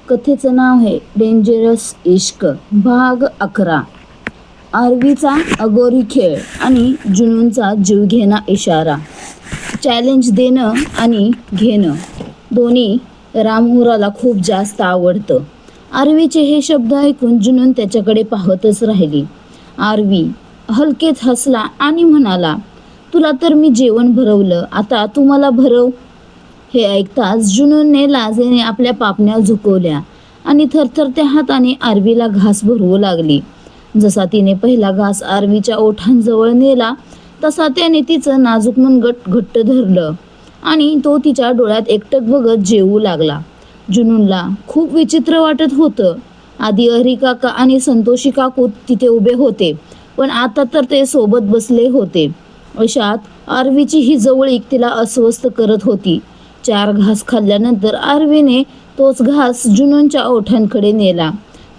कथेचं नाव आहे डेंजरस इश्क भाग 11. आरवीचा अगोरी खेळ आणि जुनूनचा जीवघेणा इशारा. चॅलेंज देणं आणि घेणं दोन्ही रामहुराला खूप जास्त आवडतं. आरवीचे हे शब्द ऐकून जुनून त्याच्याकडे पाहतच राहिली. आरवी हलकेच हसला आणि म्हणाला, तुला तर मी जेवण भरवलं, आता तू मला भरव. हे ऐकताच जुनूनने लाजेने आपल्या पापण्या झुकवल्या आणि थरथरत्या हाताने आरवीला घास भरवू लागली. जसा तिने पहिला घास आरवीच्या ओठांजवळ नेला तसा त्याने तिचं नाजूक मनगट घट्ट धरलं आणि तो तिच्या डोळ्यात एकटक बघत जेवू लागला. जुनूनला खूप विचित्र वाटत होतं. आधी हरिकाका आणि संतोषी काकू तिथे उभे होते, पण आता तर ते सोबत बसले होते. अशात आरवीची ही जवळीक तिला अस्वस्थ करत होती. 4 घास खाल्ल्यानंतर आरवीने तोच घास जुनूनच्या ओठांकडे नेला.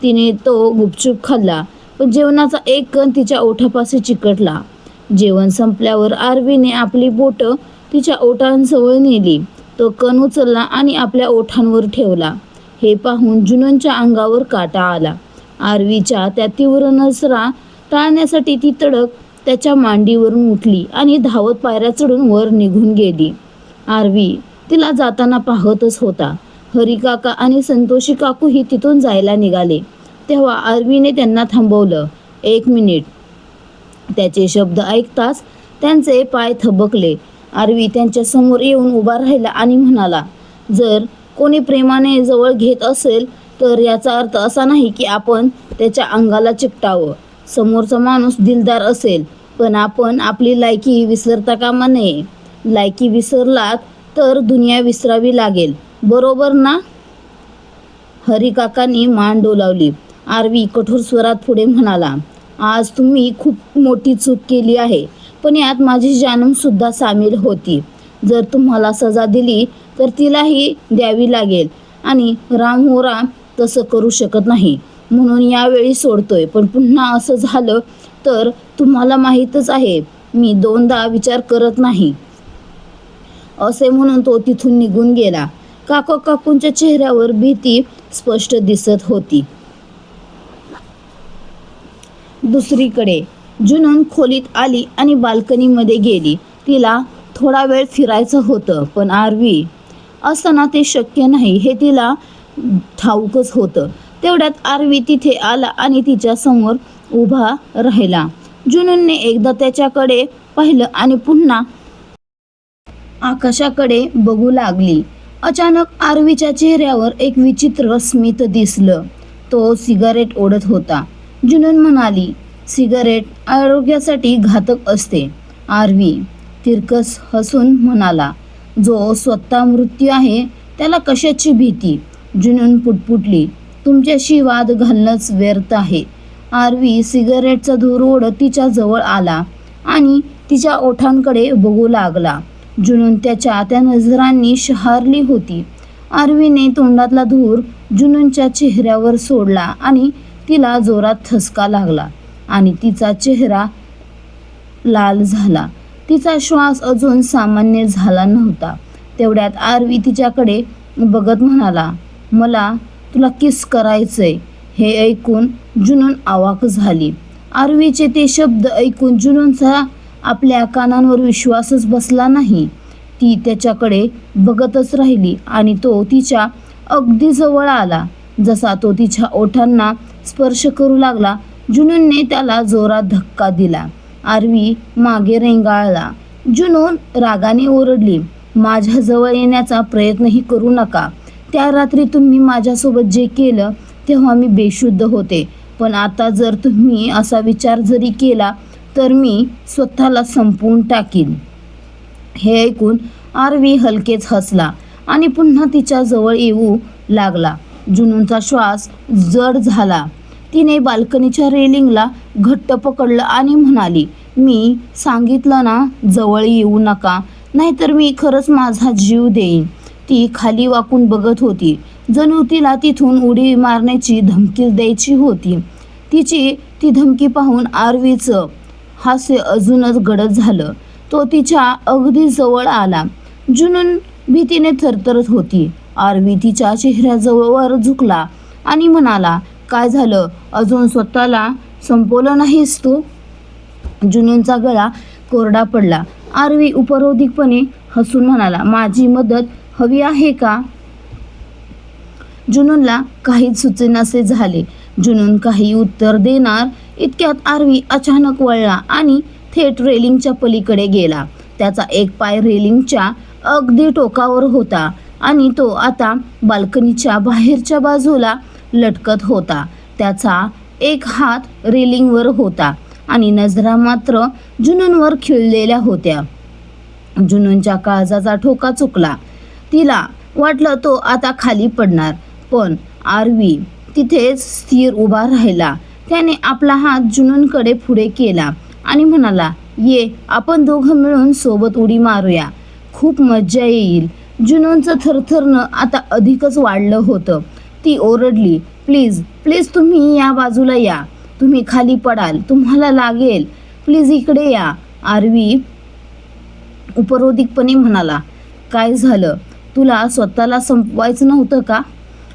तिने तो गुपचूप खाल्ला, पण जेवणाचा एक कण तिच्या ओठापाशी चिकटला. जेवण संपल्यावर आरवीने आपली बोटं तिच्या ओठांजवळ नेली. तो कण उचलला आणि आपल्या ओठांवर ठेवला. हे पाहून जुनूनच्या अंगावर काटा आला. आरवीच्या त्या तीव्र नजरा टाळण्यासाठी ती तडक त्याच्या मांडीवरून उठली आणि धावत पायऱ्या चढून वर निघून गेली. आरवी तिला जाताना पाहतच होता. हरिकाका आणि संतोषी काकूही तिथून जायला निघाले. तेव्हा आरवीने त्यांना थांबवलं. 1 मिनिट. त्याचे शब्द ऐकताच त्यांचे पाय थबकले. आरवी त्यांच्या समोर येऊन उभा राहिला आणि म्हणाला, जर कोणी प्रेमाने जवळ घेत असेल तर याचा अर्थ असा नाही की आपण त्याच्या अंगाला चिकटावं. समोरचा माणूस दिलदार असेल, पण आपण आपली लायकी विसरता कामा नये. लायकी विसरलात तर दुनिया विसरावी लागेल, बरोबर ना? हरिकाकांनी मान डोलावली. आरवी कठोर स्वरात पुढे म्हणाला, आज तुम्ही खूप मोठी चूक केली आहे, पण यात माझी जानम सुद्धा सामील होती. जर तुम्हाला सजा दिली तर तिलाही द्यावी लागेल आणि रामहोरा तसं करू शकत नाही, म्हणून यावेळी सोडतोय. पण पुन्हा असं झालं तर तुम्हाला माहीतच आहे मी 2दा विचार करत नाही. असे म्हणून तो तिथून निघून गेला. काकूंच्या चेहऱ्यावर भीती स्पष्ट दिसत होती. दुसरीकडे जुनून खोलीत आली आणि बाल्कनीमध्ये गेली. तिला थोडा वेळ फिरायचं होतं, पण आरवी असताना ते शक्य नाही हे तिला ठाऊकच होतं. तेवढ्यात आरवी तिथे आला आणि तिच्या समोर उभा राहिला. जुनूनने एकदा त्याच्याकडे पाहिलं आणि पुन्हा आकाशाकडे बघू लागली. अचानक आरवीच्या चेहऱ्यावर एक विचित्र स्मित दिसलं. तो सिगारेट ओढत होता. जुनून म्हणाली, सिगारेट आरोग्यासाठी घातक असते. आरवी तिरकस हसून म्हणाला, जो स्वतः मृत्यू आहे त्याला कशाची भीती? जुनून पुटपुटली, तुमच्याशी वाद घालणंच व्यर्थ आहे. आरवी सिगारेटचा धूर ओढत तिच्या जवळ आला आणि तिच्या ओठांकडे बघू लागला. जुनून त्याच्या त्या नजरांनी शहारली होती. आरवीने तोंडातला धूर जुनूनच्या चेहऱ्यावर सोडला आणि तिला जोरात ठसका लागला आणि तिचा चेहरा लाल झाला. तिचा श्वास अजून सामान्य झाला नव्हता. तेवढ्यात आरवी तिच्याकडे बघत म्हणाला, मला तुला किस करायचंय. हे ऐकून जुनून अवाक झाली. आरवीचे ते शब्द ऐकून जुनूनचा आपल्या कानांवर विश्वासच बसला नाही. ती त्याच्याकडे बघतच राहिली आणि तो तिच्या अगदी जवळ आला. जसा तो तिच्या ओठांना स्पर्श करू लागला, जुनूनने त्याला जोरात धक्का दिला. आरवी मागे रेंगाळला. जुनून रागाने ओरडली, माझ्या जवळ येण्याचा प्रयत्नही करू नका. त्या रात्री तुम्ही माझ्यासोबत जे केलं तेव्हा मी बेशुद्ध होते, पण आता जर तुम्ही असा विचार जरी केला तर मी स्वतःला संपवून टाकीन. हे ऐकून आरवी हलकेच हसला आणि पुन्हा तिच्या जवळ येऊ लागला. जुनूनचा श्वास जड झाला. तिने बाल्कनीच्या रेलिंगला घट्ट पकडलं आणि म्हणाली, मी सांगितलं ना जवळ येऊ नका, नाहीतर मी खरंच माझा जीव देईन. ती खाली वाकून बघत होती, जणू तिला तिथून उडी मारण्याची धमकी द्यायची होती. तिची ती धमकी पाहून आरवीचं हास्य अजूनच गडद झालं. तो तिच्या अगदी जवळ आला. जुनून भीतीने थरथरत होती. आरवी तिच्या चेहऱ्याजवळ झुकला आणि म्हणाला, काय झालं, अजून स्वतःला संपवलं नाहीस तू? जुनूनचा गळा कोरडा पडला. आरवी उपरोधिकपणे हसून म्हणाला, माझी मदत हवी आहे का? जुनूनला काहीच सुचेनासे झाले. जुनून काही उत्तर देणार इतक्यात आरवी अचानक वळला आणि थेट रेलिंगच्या पलीकडे गेला. त्याचा एक पाय रेलिंगच्या अगदी टोकावर होता आणि तो आता बाल्कनीच्या बाहेरच्या बाजूला लटकत होता. त्याचा एक हात रेलिंगवर होता आणि नजरा मात्र जुनूनवर खिळलेल्या होत्या. जुनूनच्या काळजाचा ठोका चुकला. तिला वाटलं तो आता खाली पडणार, पण आरवी तिथेच स्थिर उभा राहिला. त्याने आपला हात जुनूनकडे पुढे केला आणि म्हणाला, ये, आपण दोघं मिळून सोबत उडी मारूया, खूप मज्जा येईल. जुनूनचं थरथरणं आता अधिकच वाढलं होतं. ती ओरडली, प्लीज प्लीज तुम्ही या बाजूला या, तुम्ही खाली पडाल, तुम्हाला लागेल, प्लीज इकडे या. आरवी उपरोधिकपणे म्हणाला, काय झालं, तुला स्वतःला संपवायचं नव्हतं का?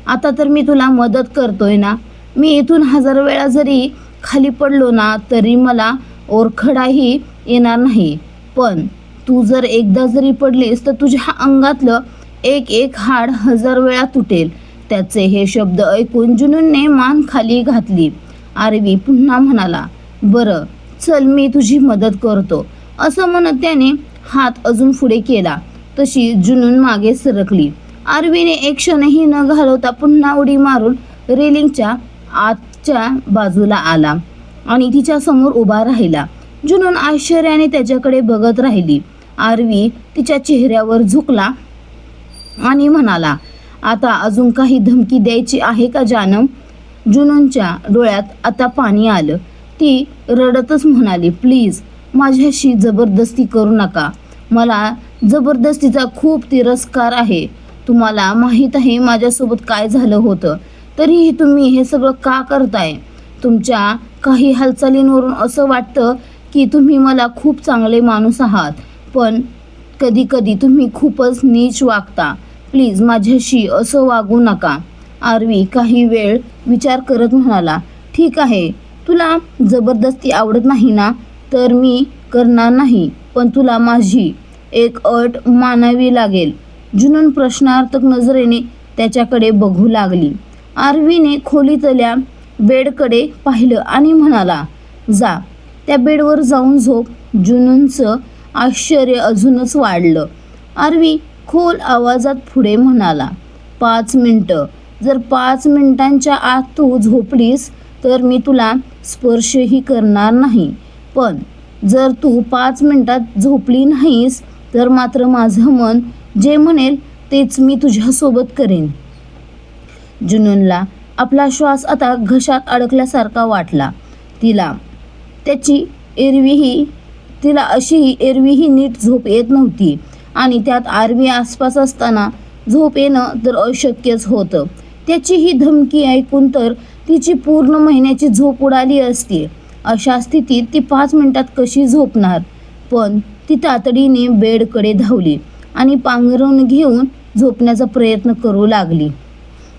आता तर मी तुला मदत करतोय ना. मी इथून 1000 वेळा जरी खाली पडलो ना तरी मला ओरखडाही येणार नाही, पण तू जर एकदा जरी पडलीस तर तुझ्या अंगातलं एक एक हाड 1000 वेळा तुटेल. त्याचे हे शब्द ऐकून जुनूनने मान खाली घातली. आरवी पुन्हा म्हणाला, बरं चल, मी तुझी मदत करतो. असं म्हणत त्याने हात अजून पुढे केला तशी जुनून मागे सरकली. आरवीने एक क्षणही न घालवता पुन्हा उडी मारून रेलिंगच्या आतच्या बाजूला आला आणि तिच्या समोर उभा राहिला. जुनून आश्चर्याने त्याच्याकडे बघत राहिली. आरवी तिच्या चेहऱ्यावर झुकला आणि म्हणाला, आता अजून काही धमकी द्यायची आहे का जानम? जुनूनच्या डोळ्यात आता पाणी आलं. ती रडतच म्हणाली, प्लीज माझ्याशी जबरदस्ती करू नका. मला जबरदस्तीचा खूप तिरस्कार आहे. तुम्हाला माहीत आहे माझ्यासोबत काय झालं होतं, तरीही तुम्ही हे सगळं का करताय? तुमच्या काही हालचालींवरून असं वाटतं की तुम्ही मला खूप चांगले माणूस आहात, पण कधी कधी तुम्ही खूपच नीच वागता. प्लीज माझ्याशी असं वागू नका. आरवी काही वेळ विचार करत म्हणाला, ठीक आहे, तुला जबरदस्ती आवडत नाही ना, तर मी करणार नाही, पण तुला माझी एक अट मानावी लागेल. जुनून प्रश्नार्थक नजरेने त्याच्याकडे बघू लागली. आरवीने खोलीतल्या बेडकडे पाहिलं आणि म्हणाला, जा, त्या बेडवर जाऊन झोप. जुनूनचं आश्चर्य अजूनच वाढलं. आरवी खोल आवाजात पुढे म्हणाला, 5 मिनिटं. जर 5 मिनिटांच्या आत तू झोपलीस तर मी तुला स्पर्शही करणार नाही, पण जर तू 5 मिनिटात झोपली नाहीस तर मात्र माझं मन जे म्हणेल तेच मी तुझ्यासोबत करेन. जुनूनला आपला श्वास आता घशात अडकल्यासारखा वाटला. तिला अशीही एरवीही नीट झोप येत नव्हती आणि त्यात आरवी आसपास असताना झोप येणं तर अशक्यच होतं. त्याची ही धमकी ऐकून तर तिची पूर्ण महिन्याची झोप उडाली असती. अशा स्थितीत ती 5 मिनिटात कशी झोपणार? पण ती तातडीने बेडकडे धावली आणि पांघरून घेऊन झोपण्याचा प्रयत्न करू लागली.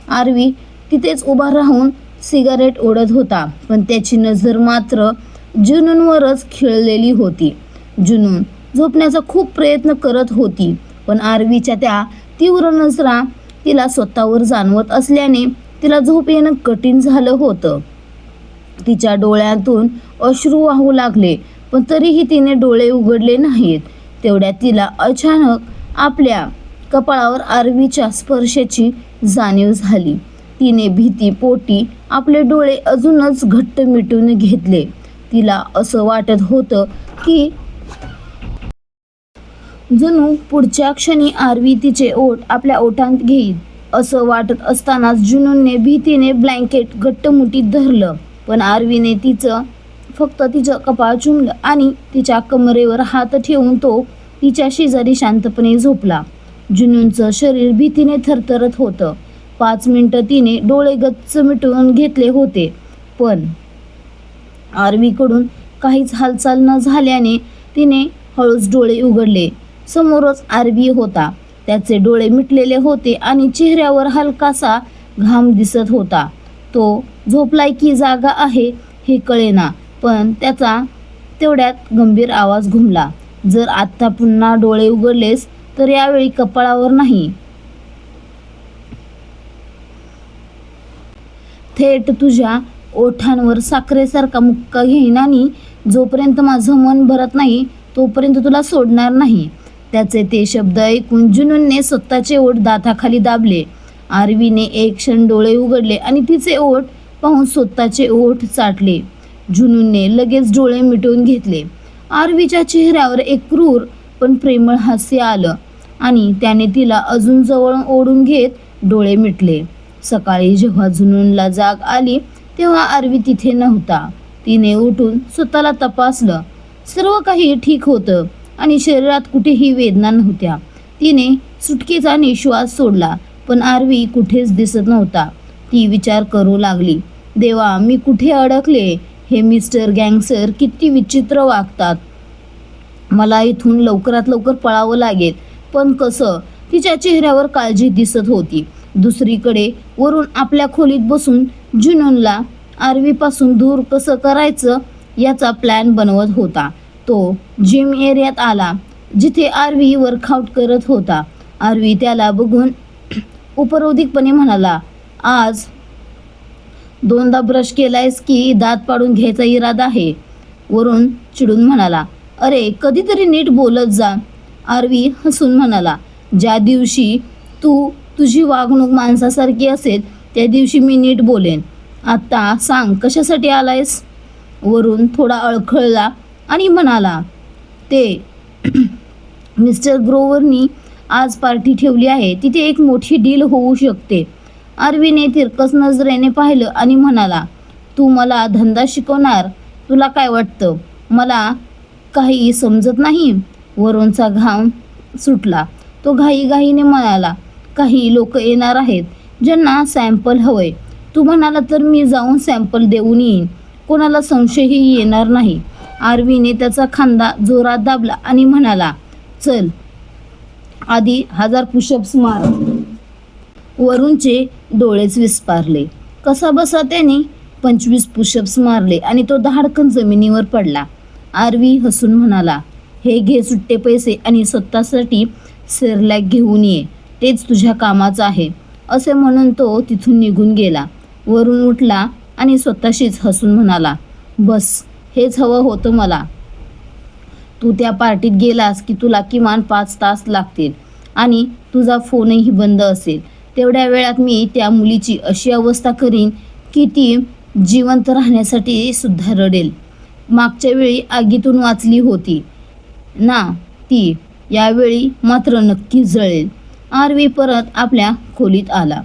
आरवी तिथेच उभा राहून सिगारेट ओढत होता, पण त्याची नजर मात्र जुनूनवरच खिळलेली होती. जुनून झोपण्याचा खूप प्रयत्न करत होती, पण आरवीच्या त्या तीव्र नजरा तिला स्वतःवर जाणवत असल्याने तिला झोप येणं कठीण झालं होतं. तिच्या डोळ्यातून अश्रू वाहू लागले, पण तरीही तिने डोळे उघडले नाहीत. तेवढ्यात तिला अचानक आपल्या कपाळावर आरवीच्या स्पर्शाची जाणीव झाली. तिने भीतीपोटी आपले डोळे अजूनच घट्ट मिटून घेतले. तिला असं वाटत होतं की जणू पुढच्या क्षणी आरवी तिचे ओठ आपल्या ओठांत घेईल. असं वाटत असतानाच जुनूनने भीतीने ब्लँकेट घट्ट मुठीत धरलं, पण आरवीने फक्त तिचं कपाळ चुंबलं आणि तिच्या कमरेवर हात ठेवून तो तिच्या शेजारी शांतपणे झोपला. जुनूनचं शरीर भीतीने थरथरत होतं. 5 मिनिटं तिने डोळे गच्च मिटवून घेतले होते, पण आरवीकडून काहीच हालचाल न झाल्याने तिने हळूच डोळे उघडले. समोरच आरवी होता. त्याचे डोळे मिटलेले होते आणि चेहऱ्यावर हलकासा घाम दिसत होता. तो झोपलाय की जागा आहे हे कळेना, पण त्याचा तेवढ्यात गंभीर आवाज घुमला. जर आत्ता पुन्हा डोळे उघडलेस तर यावेळी कपाळावर नाही, थेट तुझ्या ओठांवर साखरेसारखा मुक्का घेईन आणि जोपर्यंत माझं मन भरत नाही तोपर्यंत तुला सोडणार नाही. त्याचे ते शब्द ऐकून जुनूनने स्वतःचे ओठ दाताखाली दाबले. आरवीने एक क्षण डोळे उघडले आणि तिचे ओठ पाहून स्वतःचे ओठ चाटले. जुनूनने लगेच डोळे मिटवून घेतले. आरवीच्या चेहऱ्यावर एक क्रूर पण प्रेमळ हास्य आलं आणि त्याने तिला अजून जवळ ओढून घेत डोळे मिटले. सकाळी जेव्हा जुनूनला जाग आली तेव्हा आरवी तिथे नव्हता. तिने उठून स्वतःला तपासलं. सर्व काही ठीक होतं आणि शरीरात कुठेही वेदना नव्हत्या. तिने सुटकेचा निश्वास सोडला, पण आरवी कुठेच दिसत नव्हता. ती विचार करू लागली, देवा, मी कुठे अडकले? हे मिस्टर गँगस्टर किती विचित्र वागतात. मला इथून लवकरात लवकर पळावं लागेल, पण कसं? तिच्या चेहऱ्यावर काळजी दिसत होती. दुसरीकडे वरून आपल्या खोलीत बसून जुनूनला आरवीपासून दूर कसं करायचं याचा प्लॅन बनवत होता. तो जिम एरियात आला जिथे आरवी वर्कआउट करत होता. आरवी त्याला बघून उपरोधिकपणे म्हणाला, आज 2दा ब्रश केलायस की दात पाडून घ्यायचा इरादा आहे? वरून चिडून म्हणाला, अरे कधीतरी नीट बोलत जा. आरवी हसून म्हणाला, ज्या दिवशी तुझी वागणूक माणसासारखी असेल त्या दिवशी मी नीट बोलेन. आत्ता सांग कशासाठी आलायस? वरून थोडा अडखळला आणि म्हणाला, ते मिस्टर ग्रोवरनी आज पार्टी ठेवली आहे, तिथे एक मोठी डील होऊ शकते. आरवीने तिरकस नजरेने पाहिलं आणि म्हणाला, तू मला धंदा शिकवणार? तुला काय वाटतं मला काही समजत नाही? वरूनचा घाम सुटला. तो घाईघाईने म्हणाला, काही लोक येणार आहेत ज्यांना सॅम्पल हवंय. तू म्हणाला तर मी जाऊन सॅम्पल देऊन येईन, कोणाला संशयही येणार नाही. आरवीने त्याचा खांदा जोरात दाबला आणि म्हणाला, चल आधी 1000 पुशअप्स मार. वरूनचे डोळेच विस्पारले. कसा बसा त्याने 25 पुशअप्स मारले आणि तो धाडकन जमिनीवर पडला. आरवी हसून म्हणाला, हे घे सुट्टे पैसे आणि स्वतःसाठी सेरलॅक घेऊन ये, तेच तुझ्या कामाचं आहे. असे म्हणून तो तिथून निघून गेला. वरून उठला आणि स्वतःशीच हसून म्हणाला, बस हेच हवं होतं मला. तू त्या पार्टीत गेलास की तुला किमान 5 तास लागतील आणि तुझा फोनही बंद असेल. तेवढ्या वेळात मी त्या मुलीची अशी अवस्था करीन की ती जिवंत राहण्यासाठी सुद्धा रडेल. मागच्या वेळी आगीतून वाचली होती ना ती, यावेळी मात्र नक्की जळेल. आरवी परत आपल्या खोलीत आला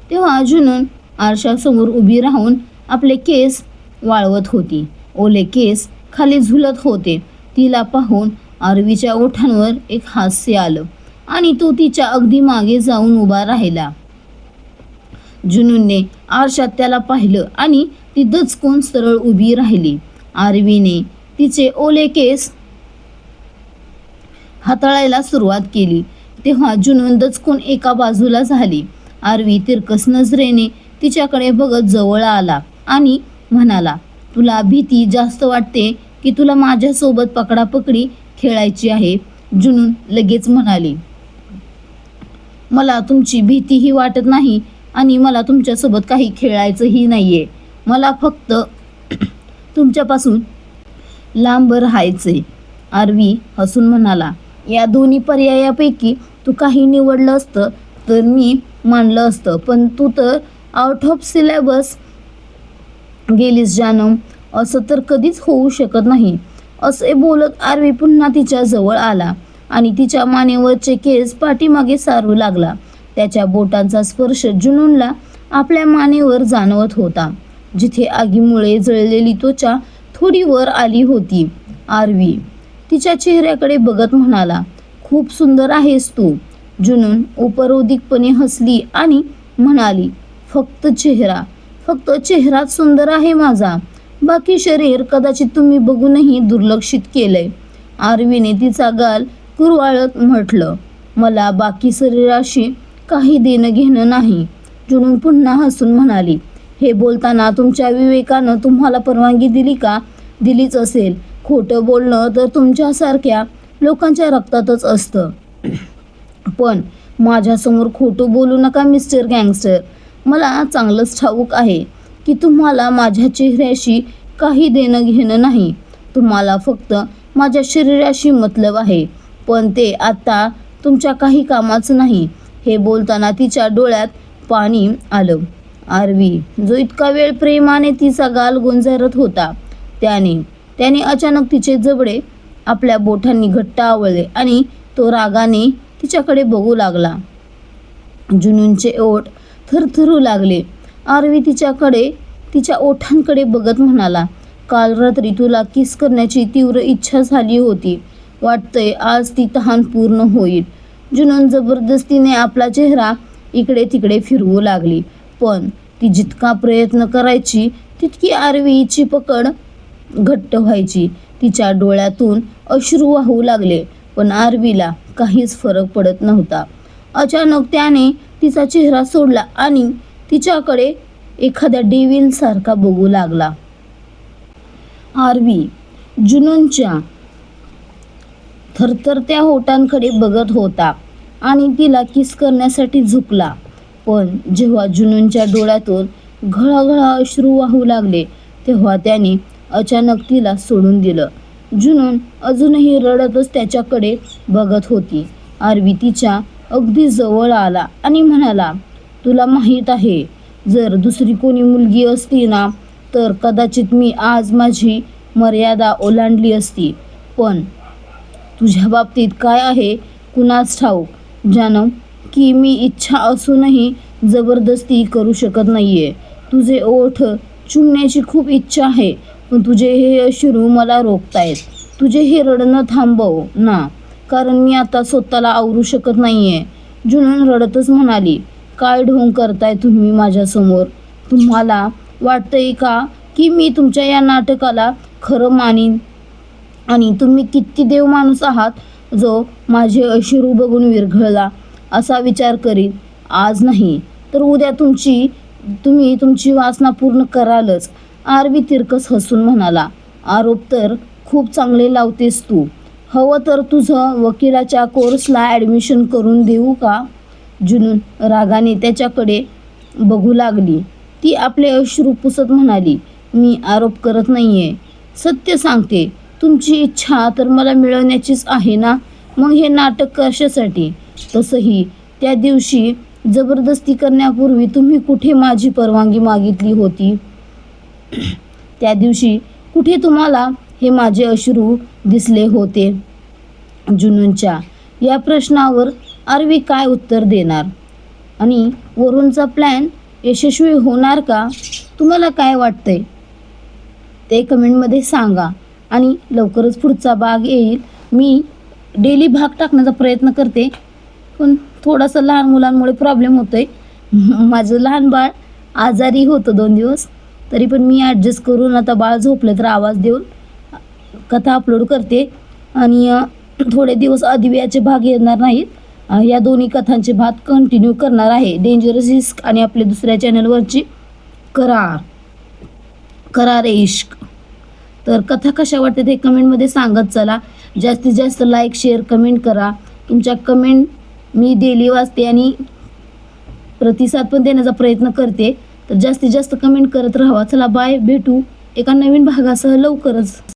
तेव्हा जुनून आरशासमोर उभी राहून आपले केस वाळवत होती. ओले केस खाली झुलत होते. तिला पाहून आरवीच्या ओठांवर एक हास्य आलं आणि तो तिच्या अगदी मागे जाऊन उभा राहिला. जुनूनने आरशात त्याला पाहिलं आणि ती दचकून सरळ उभी राहिली. आरवीने तिचे ओले केस हाताळायला सुरुवात केली तेव्हा जुनून दचकून एका बाजूला झाली. आरवी तिरकस नजरेने तिच्याकडे बघत जवळ आला आणि म्हणाला, तुला भीती जास्त वाटते की तुला माझ्यासोबत पकडापकडी खेळायची आहे? जुनून लगेच म्हणाली, मला तुमची भीतीही वाटत नाही आणि मला तुमच्यासोबत काही खेळायचंही नाहीये. मला फक्त तुमच्यापासून लांब राहायचंय. आरवी हसून म्हणाला, या दोन्ही पर्यायापैकी तू काही निवडलं असतं तर मी मानलं असतं, पण तू तर आउट ऑफ सिलेबस गेलीस जानम, असं तर कधीच होऊ शकत नाही. असे बोलत आरवी पुन्हा तिच्या जवळ आला आणि तिच्या मानेवरचे केस पाठीमागे सारू लागला. त्याच्या बोटांचा स्पर्श जुनूनला आपल्या मानेवर जाणवत होता, जिथे आगीमुळे जळलेली त्वचा थोडी वर आली होती. आरवी तिच्या चेहऱ्याकडे बघत म्हणाला, खूप सुंदर आहेस तू. जुनून उपरोधिकपणे हसली आणि म्हणाली, फक्त चेहराच सुंदर आहे माझा, बाकी शरीर कदाचित तुम्ही बघूनही दुर्लक्षित केलंय. आरवीने तिचा गाल कुरवाळत म्हटलं, मला बाकी शरीराशी काही देणं घेणं नाही. जुनून पुन्हा हसून म्हणाली, हे बोलताना तुमच्या विवेकानं तुम्हाला परवानगी दिली का? दिलीच असेल. खोटं बोलणं तर तुमच्यासारख्या लोकांच्या रक्तातच असतं. पण माझ्यासमोर खोटं बोलू नका मिस्टर गँगस्टर. मला चांगलंच ठाऊक आहे की तुम्हाला माझ्या चेहऱ्याशी काही देणं घेणं नाही. तुम्हाला फक्त माझ्या शरीराशी मतलब आहे. पण ते आता तुमच्या काही कामाचं नाही. हे बोलताना तिच्या डोळ्यात पाणी आलं. आरवी, जो इतका वेळ प्रेमाने तिचा गाल गुंजारत होता, त्याने अचानक तिचे जबडे आपल्या बोटांनी घट्ट आवळले आणि तो रागाने तिच्याकडे बघू लागला. जुनूनचे ओठ थरथरू लागले. आरवी तिच्या ओठांकडे बघत म्हणाला, काल रात्री तुला किस करण्याची तीव्र इच्छा झाली होती. वाटतंय आज ती तहान पूर्ण होईल. जुनून जबरदस्तीने आपला चेहरा इकडे तिकडे फिरवू लागली. पण ती जितका प्रयत्न करायची तितकी आरवीची पकड घट्ट व्हायची. तिच्या डोळ्यातून अश्रू वाहू लागले. पण आरवीला काहीच फरक पडत नव्हता. अचानक त्याने तिचा चेहरा सोडला आणि तिच्याकडे एखाद्या डेव्हिल सारखा बघू लागला. आरवी जुनूनच्या थरथरत्या होठांकडे बघत होता आणि तिला किस करण्यासाठी झुकला. पण जेव्हा जुनूनच्या डोळ्यातून घळाघळा अश्रू वाहू लागले तेव्हा त्याने अचानक तिला सोडून दिलं. जुनून अजूनही रडतच त्याच्याकडे बघत होती. आरवी तिच्या अगदी जवळ आला आणि म्हणाला, तुला माहीत आहे, जर दुसरी कोणी मुलगी असती ना तर कदाचित मी आज माझी मर्यादा ओलांडली असती. पण तुझ्या बाबतीत काय आहे कुणास ठाऊक जानम, की मी इच्छा असूनही जबरदस्ती करू शकत नाहीये. तुझे ओठ चुमण्याची खूप इच्छा आहे, पण तुझे हे अश्रू मला रोखतायत. तुझे हे रडणं थांबव ना, कारण मी आता स्वतःला आवरू शकत नाहीये. जुनून रडतच म्हणाली, काय ढोंग करताय तुम्ही माझ्यासमोर? तुम्हाला वाटतंय का की मी तुमच्या या नाटकाला खरं मानीन? आणि तुम्ही किती देव माणूस आहात जो माझे अश्रू बघून विरघळला असा विचार करीत? आज नाही तर उद्या तुम्ही तुमची वासना पूर्ण करालच. आरवी तिरकस हसून म्हणाला, आरोप तर खूप चांगले लावतेस तू. हवं तर तुझं वकिलाच्या कोर्सला ॲडमिशन करून देऊ का? जुनून रागाने त्याच्याकडे बघू लागली. ती आपले अश्रू पुसत म्हणाली, मी आरोप करत नाहीये, सत्य सांगते. तुमची इच्छा तर मला मिळवण्याचीच आहे ना, मग हे नाटक कशासाठी? तसंही त्या दिवशी जबरदस्ती करण्यापूर्वी तुम्ही कुठे माझी परवानगी मागितली होती? त्या दिवशी कुठे तुम्हाला हे माझे अश्रू दिसले होते? जुनूनच्या या प्रश्नावर आरवी काय उत्तर देणार? आणि वरूनचा प्लॅन यशस्वी होणार का? तुम्हाला काय वाटतंय ते कमेंटमध्ये सांगा. आणि लवकरच पुढचा भाग येईल. मी डेली भाग टाकण्याचा प्रयत्न करते, पण थोडासा लहान मुलांमुळे प्रॉब्लेम होतोय. माझं लहान बाळ आजारी होतं 2 दिवस, तरी पण मी ॲडजस्ट करून आता बाळ झोपलं तर आवाज देऊन कथा अपलोड करते. आणि थोडे दिवस अधिव्याचे भाग येणार नाहीत. या दोन्ही कथांचे भाग कंटिन्यू करणार आहे. डेंजरस इश्क आणि आपल्या दुसऱ्या चॅनलवरची करार इश्क. तर कथा कशा वाटते ते कमेंटमध्ये सांगत चला. जास्तीत जास्त लाईक शेअर कमेंट करा. तुमच्या कमेंट मी डेली वाचते आणि प्रतिसाद पण देण्याचा प्रयत्न करते. तर जास्तीत जास्त कमेंट करत राहा. चला बाय, भेटू एका नवीन भागासह लवकरच.